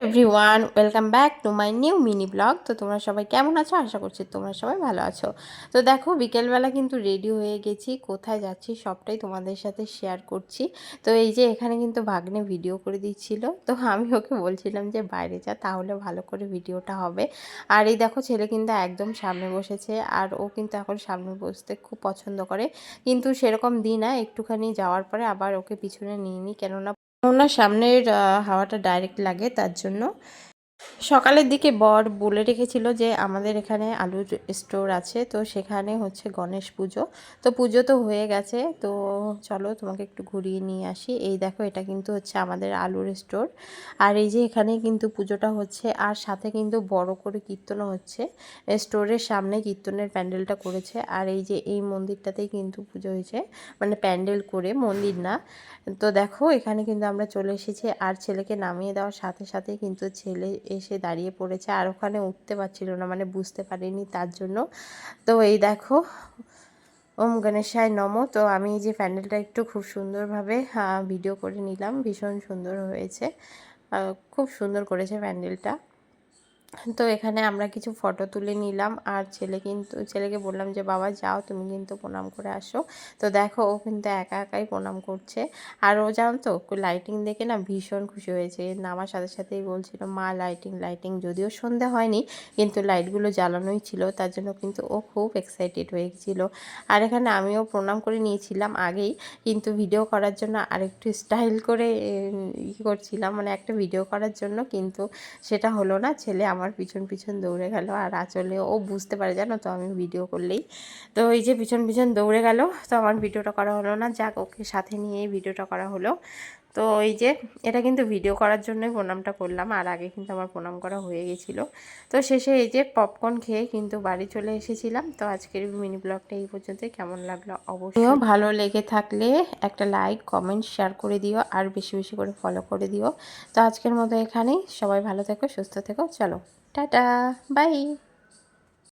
Everyone welcome back to my new mini blog. তো তোমরা সবাই কেমন আছো? আশা করছি তোমরা সবাই ভালো আছো। তো দেখো বিকেলবেলা কিন্তু রেডি হয়ে গেছি, কোথায় যাচ্ছি সবটাই তোমাদের সাথে শেয়ার করছি। তো এই যে এখানে কিন্তু ভাগ্নে ভিডিও করে দিচ্ছিল, তো আমি ওকে বলছিলাম যে বাইরে যা, তাহলে ভালো করে ভিডিওটা হবে। আর এই দেখো ছেলে কিন্তু একদম সামনে বসেছে, আর ও কিন্তু এখন সামনে বসতে খুব পছন্দ করে, কিন্তু সেরকম দিই না, একটুখানি যাওয়ার পরে আবার ওকে পিছনে নিয়ে নিই, কেননা সামনের হাওয়াটা ডাইরেক্ট লাগে, তার জন্য। সকালের দিকে বর বলে রেখেছিল যে আমাদের এখানে আলুর স্টোর আছে, তো সেখানে হচ্ছে গণেশ পুজো। তো পুজো তো হয়ে গেছে, তো চলো তোমাকে একটু ঘুরিয়ে নিয়ে আসি। এই দেখো এটা কিন্তু হচ্ছে আমাদের আলুর স্টোর, আর এই যে এখানে কিন্তু পুজোটা হচ্ছে, আর সাথে কিন্তু বড় করে কীর্তনও হচ্ছে। স্টোরের সামনে কীর্তনের প্যান্ডেলটা করেছে, আর এই যে এই মন্দিরটাতেই কিন্তু পুজো হয়েছে, মানে প্যান্ডেল করে, মন্দির না। তো দেখো এখানে কিন্তু আমরা চলে এসেছি, আর ছেলেকে নামিয়ে দেওয়ার সাথে সাথে কিন্তু ছেলে এসে দাঁড়িয়ে পড়েছে, আর ওখানে উঠতে পারছিল না, মানে বুঝতে পারিনি, তার জন্য। তো এই দেখো ওম গণেশায় নমঃ। তো আমি এই যে প্যান্ডেলটা একটু খুব সুন্দরভাবে ভিডিও করে নিলাম, ভীষণ সুন্দর হয়েছে, খুব সুন্দর করেছে প্যান্ডেলটা। তো এখানে আমরা কিছু ফটো তুলে নিলাম, আর ছেলেকে বললাম যে বাবা যাও, তুমি কিন্তু প্রণাম করে আসো। তো দেখো ও কিন্তু একা একাই প্রণাম করছে, আর ও জানো তো লাইটিং দেখে না ভীষণ খুশি হয়েছে, নামার সাথে সাথেই বলছিল মা লাইটিং লাইটিং, যদিও সন্ধে হয়নি কিন্তু লাইটগুলো জ্বালানোই ছিল, তার জন্য কিন্তু ও খুব এক্সাইটেড হয়ে গেছিলো। আর এখানে আমিও প্রণাম করে নিয়েছিলাম আগেই, কিন্তু ভিডিও করার জন্য আরেকটু স্টাইল করে করছিলাম, মানে একটা ভিডিও করার জন্য, কিন্তু সেটা হলো না। ছেলে আমার পিছন পিছন দৌড়ে গেল, আর আঁচলে ও বুঝতে পারে জানো তো আমি ভিডিও করলেই, তো এই যে পিছন পিছন দৌড়ে গেল, তো আমার ভিডিওটা করা হলো না, যাক ওকে সাথে নিয়ে ভিডিওটা করা হলো। তো এই যে এটা কিন্তু ভিডিও করার জন্যই প্রণামটা করলাম, আর আগে কিন্তু আমার প্রণাম করা হয়ে গেছিলো। তো শেষে এই যে পপকর্ন খেয়ে কিন্তু বাড়ি চলে এসেছিলাম। তো আজকের মিনি ব্লগটা এই পর্যন্তই, কেমন লাগলো অবশ্যই ভালো লেগে থাকলে একটা লাইক কমেন্ট শেয়ার করে দিও, আর বেশি বেশি করে ফলো করে দিও। তো আজকের মতো এখানেই, সবাই ভালো থেকো, সুস্থ থেকো, চলো টাটা, বাই।